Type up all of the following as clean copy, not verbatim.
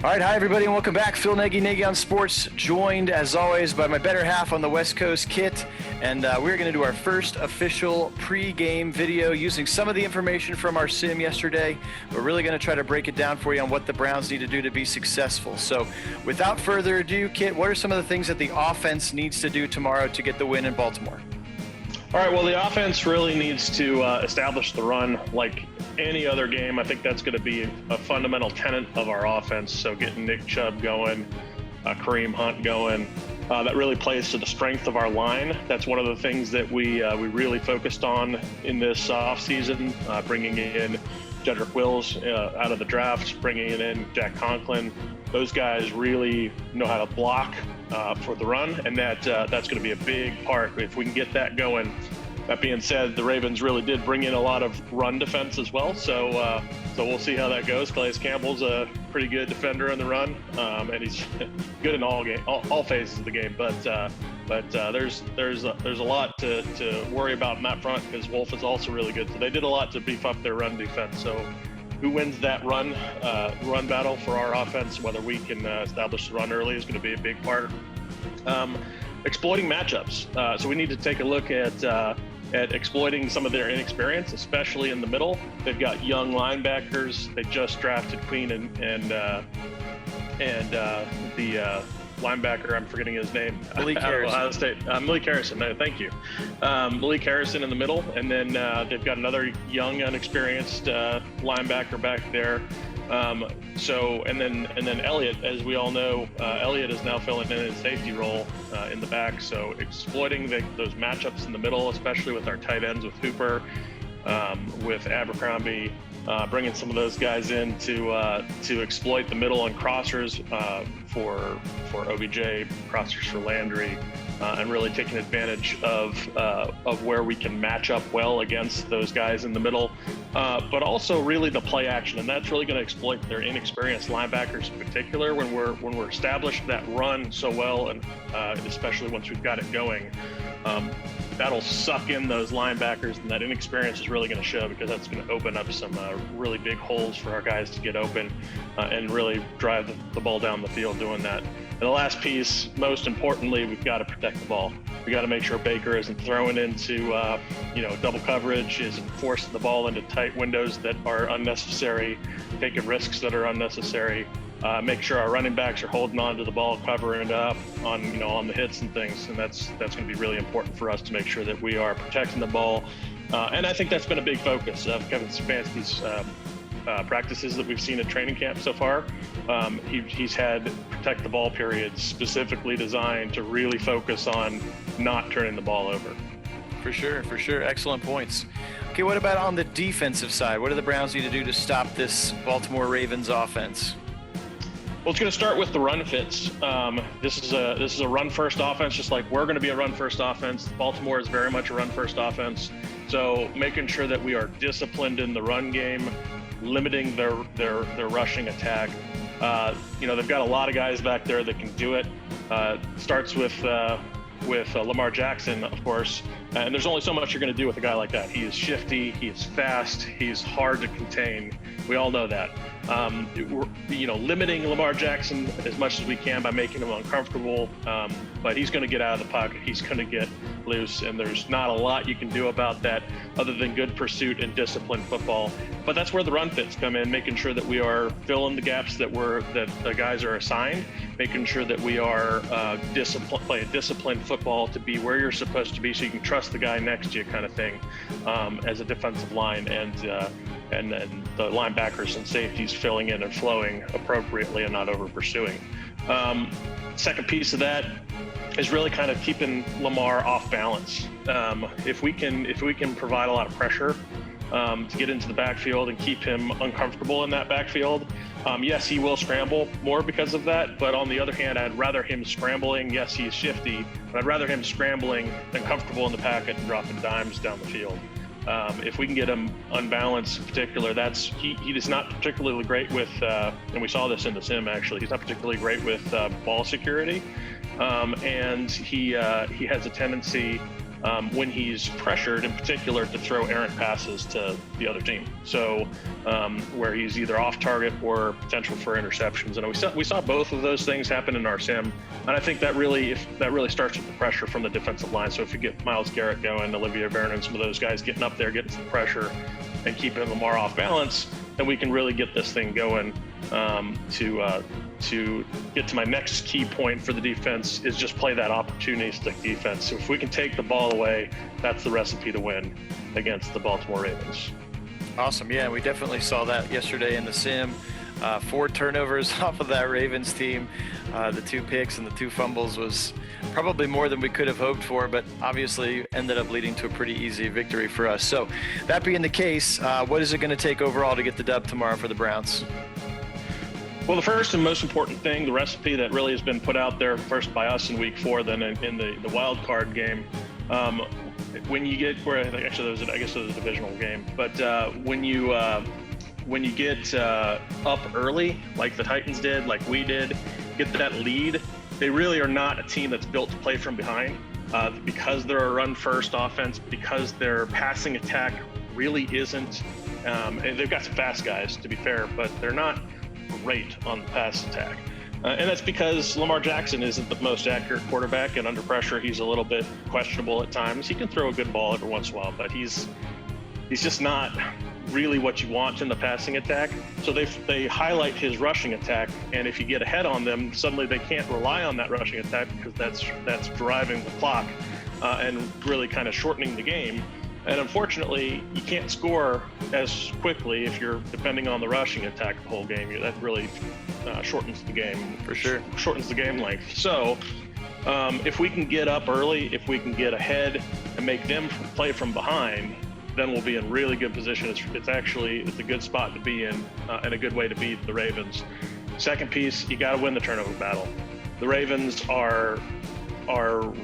All right, hi everybody, and welcome back. Phil Nagy on Sports, joined as always by my better half on the West Coast, Kit, and we're going to do our first official pre-game video using some of the information from our sim yesterday. We're really going to try to break it down for you on what the Browns need to do to be successful. So, without further ado, Kit, what are some of the things that the offense needs to do tomorrow to get the win in Baltimore? All right, well, the offense really needs to establish the run like any other game. I think that's going to be a fundamental tenet of our offense. So getting Nick Chubb going, Kareem Hunt going, that really plays to the strength of our line. That's one of the things that we really focused on in this offseason, bringing in Jedrick Wills out of the draft, bringing in Jack Conklin. Those guys really know how to block for the run, and that's going to be a big part if we can get that going. That being said, the Ravens really did bring in a lot of run defense as well, so we'll see how that goes. Calais Campbell's a pretty good defender in the run, and he's good in all phases of the game. But there's a lot to worry about in that front because Wolf is also really good. So they did a lot to beef up their run defense. So who wins that run battle for our offense, whether we can establish the run early, is going to be a big part. Exploiting matchups. So we need to take a look at exploiting some of their inexperience, especially in the middle. They've got young linebackers. They just drafted Queen and the linebacker, I'm forgetting his name. Malik Harrison. Ohio State. Malik Harrison, no, thank you. Malik Harrison in the middle, and then they've got another young, unexperienced linebacker back there. And then Elliott, as we all know, Elliott is now filling in his safety role in the back. So exploiting those matchups in the middle, especially with our tight ends, with Hooper, with Abercrombie, bringing some of those guys in to exploit the middle and crossers for OBJ, crossers for Landry, and really taking advantage of where we can match up well against those guys in the middle, but also really the play action, and that's really going to exploit their inexperienced linebackers in particular when we're established that run so well, and especially once we've got it going. That'll suck in those linebackers, and that inexperience is really going to show because that's going to open up some really big holes for our guys to get open and really drive the ball down the field doing that. And the last piece, most importantly, we've got to protect the ball. We got to make sure Baker isn't throwing into double coverage, isn't forcing the ball into tight windows that are unnecessary, taking risks that are unnecessary. Make sure our running backs are holding on to the ball, covering it up on the hits and things, and that's going to be really important for us to make sure that we are protecting the ball. And I think that's been a big focus of Kevin Stefanski's practices that we've seen at training camp so far. He's had protect the ball periods specifically designed to really focus on not turning the ball over. For sure. Excellent points. Okay, what about on the defensive side? What do the Browns need to do to stop this Baltimore Ravens offense? Well, it's going to start with the run fits. This is a run-first offense, just like we're going to be a run-first offense. Baltimore is very much a run-first offense. So making sure that we are disciplined in the run game, limiting their rushing attack. They've got a lot of guys back there that can do it. Starts with Lamar Jackson, of course, and there's only so much you're going to do with a guy like that. He is shifty, he is fast, he's hard to contain. We all know that. Limiting Lamar Jackson as much as we can by making him uncomfortable, but he's going to get out of the pocket. He's going to get loose, and there's not a lot you can do about that other than good pursuit and disciplined football. But that's where the run fits come in, making sure that we are filling the gaps that the guys are assigned, making sure that we are playing disciplined football to be where you're supposed to be, so you can trust the guy next to you, kind of thing, as a defensive line, and then the linebackers and safeties filling in and flowing appropriately and not over pursuing. Second piece of that is really kind of keeping Lamar off balance. If we can provide a lot of pressure to get into the backfield and keep him uncomfortable in that backfield, yes, he will scramble more because of that. But on the other hand, I'd rather him scrambling. Yes, he's shifty, but I'd rather him scrambling than comfortable in the pocket and dropping dimes down the field. If we can get him unbalanced in particular, he is not particularly great with, and we saw this in the sim actually, he's not particularly great with ball security. And he has a tendency when he's pressured, in particular, to throw errant passes to the other team. So where he's either off target or potential for interceptions. And we saw both of those things happen in our sim. And I think that really starts with the pressure from the defensive line. So if you get Myles Garrett going, Olivier Vernon, some of those guys getting up there, getting some pressure and keeping Lamar off balance, then we can really get this thing going. To get to my next key point for the defense is just play that opportunistic defense. So if we can take the ball away, that's the recipe to win against the Baltimore Ravens. Awesome. Yeah, we definitely saw that yesterday in the sim. 4 turnovers off of that Ravens team. The 2 picks and the 2 fumbles was probably more than we could have hoped for, but obviously ended up leading to a pretty easy victory for us. So that being the case, what is it going to take overall to get the dub tomorrow for the Browns? Well, the first and most important thing, the recipe that really has been put out there first by us in week 4, then in the wild card game, when you get I guess it was a divisional game, but when you get up early, like the Titans did, like we did, get that lead, they really are not a team that's built to play from behind because they're a run-first offense, because their passing attack really isn't, and they've got some fast guys, to be fair, but they're not great on the pass attack. And that's because Lamar Jackson isn't the most accurate quarterback, and under pressure, he's a little bit questionable at times. He can throw a good ball every once in a while, but he's just not really what you want in the passing attack. So they highlight his rushing attack, and if you get ahead on them, suddenly they can't rely on that rushing attack because that's driving the clock and really kind of shortening the game. And unfortunately, you can't score as quickly if you're depending on the rushing attack the whole game. That really shortens the game. For sure. Shortens the game length. So if we can get up early, if we can get ahead and make them play from behind, then we'll be in really good position. It's a good spot to be in and a good way to beat the Ravens. Second piece, you got to win the turnover battle. The Ravens are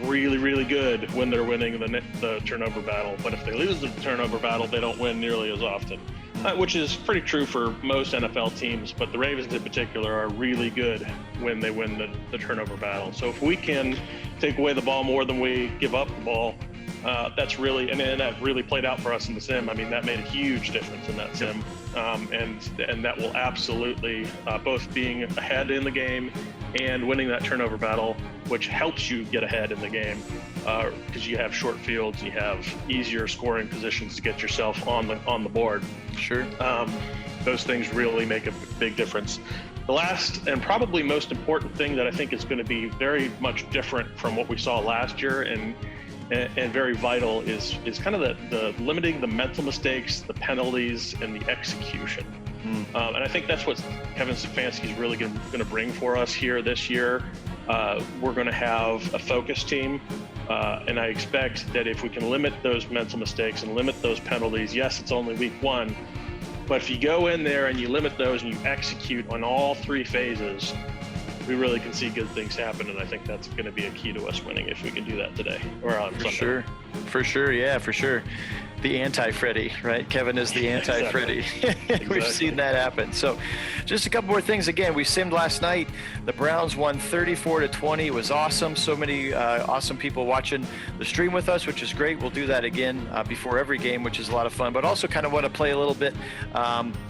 really, really good when they're winning the turnover battle. But if they lose the turnover battle, they don't win nearly as often, which is pretty true for most NFL teams. But the Ravens in particular are really good when they win the turnover battle. So if we can take away the ball more than we give up the ball, that's really, and that really played out for us in the sim. I mean, that made a huge difference in that sim. And that will absolutely, both being ahead in the game and winning that turnover battle, which helps you get ahead in the game because you have short fields, you have easier scoring positions to get yourself on the board. Sure. Those things really make a big difference. The last and probably most important thing that I think is going to be very much different from what we saw last year and very vital is kind of the limiting the mental mistakes, the penalties, and the execution. And I think that's what Kevin Stefanski is really going to bring for us here this year. We're going to have a focus team, and I expect that if we can limit those mental mistakes and limit those penalties, yes, it's only week 1, but if you go in there and you limit those and you execute on all 3 phases, we really can see good things happen, and I think that's going to be a key to us winning if we can do that today or on Sunday. For sure, yeah, for sure. The anti-Freddy, right? Kevin is the anti-Freddy. Exactly. We've seen that happen. So just a couple more things. Again, we simmed last night. The Browns won 34-20. It was awesome. So many awesome people watching the stream with us, which is great. We'll do that again before every game, which is a lot of fun. But also kind of want to play a little bit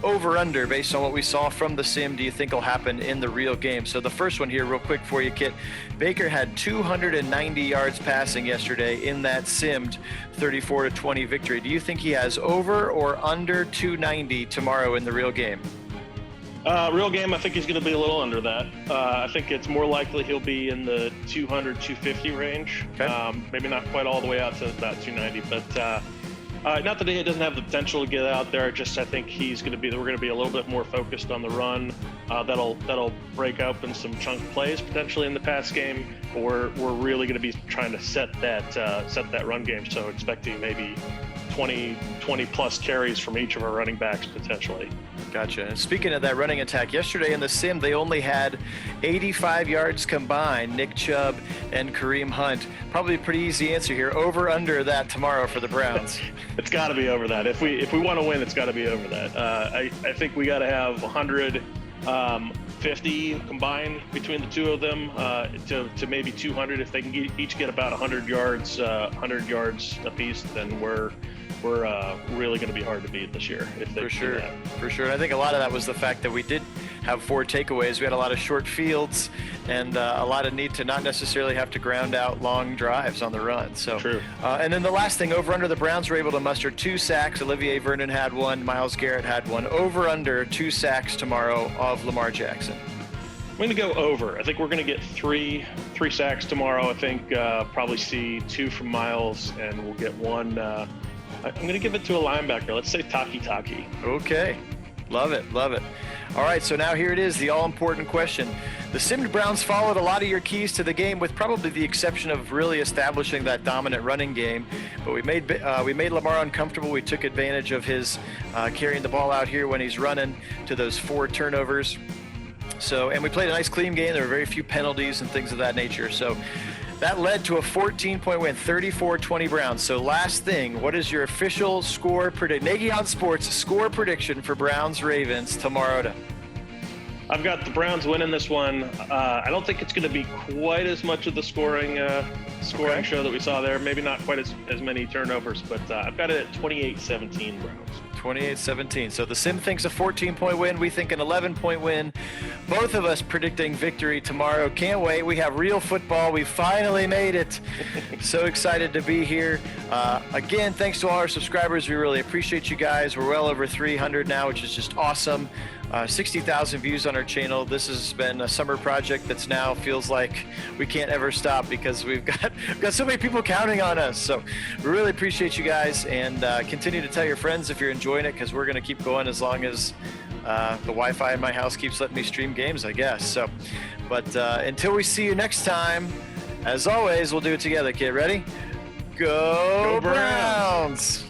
over-under based on what we saw from the sim. Do you think will happen in the real game? So the first one here real quick for you, Kit. Baker had 290 yards passing yesterday in that simmed 34-20 victory. Do you think he has over or under 290 tomorrow in the real game? Real game, I think he's going to be a little under that. I think it's more likely he'll be in the 200, 250 range. Okay. Maybe not quite all the way out to about 290, but not that he doesn't have the potential to get out there. Just I think we're going to be a little bit more focused on the run. That'll break open some chunk plays potentially in the pass game. Or we're really going to be trying to set that run game. So expecting maybe 20 plus carries from each of our running backs potentially. Gotcha. And speaking of that running attack, yesterday in the sim, they only had 85 yards combined, Nick Chubb and Kareem Hunt. Probably a pretty easy answer here. Over, under that tomorrow for the Browns. It's got to be over that. If we want to win, it's got to be over that. I think we got to have 100 150 combined between the two of them, to maybe 200. If they can each get about 100 yards apiece, then we're really going to be hard to beat this year if they For do sure, that. for sure. And I think a lot of that was the fact that we did have 4 takeaways. We had a lot of short fields and a lot of need to not necessarily have to ground out long drives on the run. So, True. And then the last thing, over under, the Browns were able to muster 2 sacks. Olivier Vernon had 1. Myles Garrett had 1. Over under 2 sacks tomorrow of Lamar Jackson. I'm going to go over. I think we're going to get three sacks tomorrow. I think probably see 2 from Myles, and we'll get 1. I'm going to give it to a linebacker. Let's say Taki. Okay. Love it. Love it. All right, so now here it is, the all-important question. The Simmed Browns followed a lot of your keys to the game, with probably the exception of really establishing that dominant running game. But we made Lamar uncomfortable. We took advantage of his carrying the ball out here when he's running to those 4 turnovers. So, and we played a nice clean game. There were very few penalties and things of that nature. So that led to a 14-point win, 34-20 Browns. So last thing, what is your official score prediction? Nagy on Sports score prediction for Browns-Ravens tomorrow. I've got the Browns winning this one. I don't think it's going to be quite as much of the scoring show that we saw there. Maybe not quite as many turnovers, but I've got it at 28-17 Browns. 28-17. So the Sim thinks a 14-point win. We think an 11-point win. Both of us predicting victory tomorrow. Can't wait. We have real football. We finally made it. So excited to be here. Again, thanks to all our subscribers. We really appreciate you guys. We're well over 300 now, which is just awesome. 60,000 views on our channel. This has been a summer project that's now feels like we can't ever stop because we've got so many people counting on us. So we really appreciate you guys, and continue to tell your friends if you're enjoying it, because we're going to keep going as long as the Wi-Fi in my house keeps letting me stream games, I guess. So, but until we see you next time, as always, we'll do it together, kid. Ready? Go Browns!